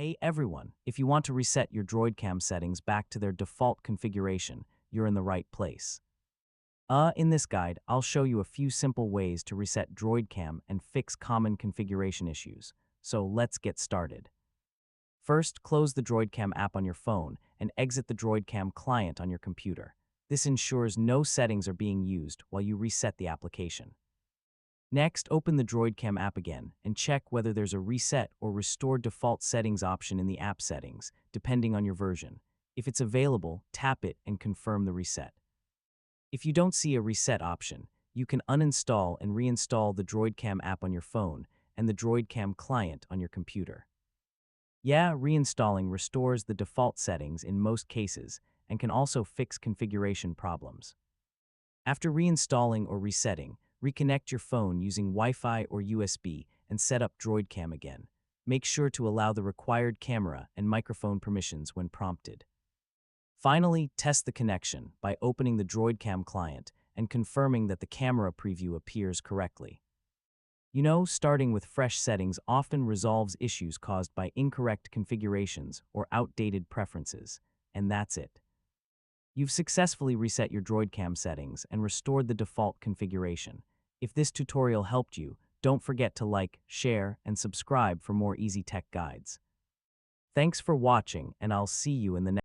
Hey everyone, if you want to reset your DroidCam settings back to their default configuration, you're in the right place. In this guide, I'll show you a few simple ways to reset DroidCam and fix common configuration issues. So let's get started. First, close the DroidCam app on your phone and exit the DroidCam client on your computer. This ensures no settings are being used while you reset the application. Next, open the DroidCam app again and check whether there's a reset or restore default settings option in the app settings, depending on your version. If it's available, tap it and confirm the reset. If you don't see a reset option, you can uninstall and reinstall the DroidCam app on your phone and the DroidCam client on your computer. Yeah, reinstalling restores the default settings in most cases and can also fix configuration problems. After reinstalling or resetting, reconnect your phone using Wi-Fi or USB and set up DroidCam again. Make sure to allow the required camera and microphone permissions when prompted. Finally, test the connection by opening the DroidCam client and confirming that the camera preview appears correctly. You know, starting with fresh settings often resolves issues caused by incorrect configurations or outdated preferences, and that's it. You've successfully reset your DroidCam settings and restored the default configuration. If this tutorial helped you, don't forget to like, share, and subscribe for more easy tech guides. Thanks for watching, and I'll see you in the next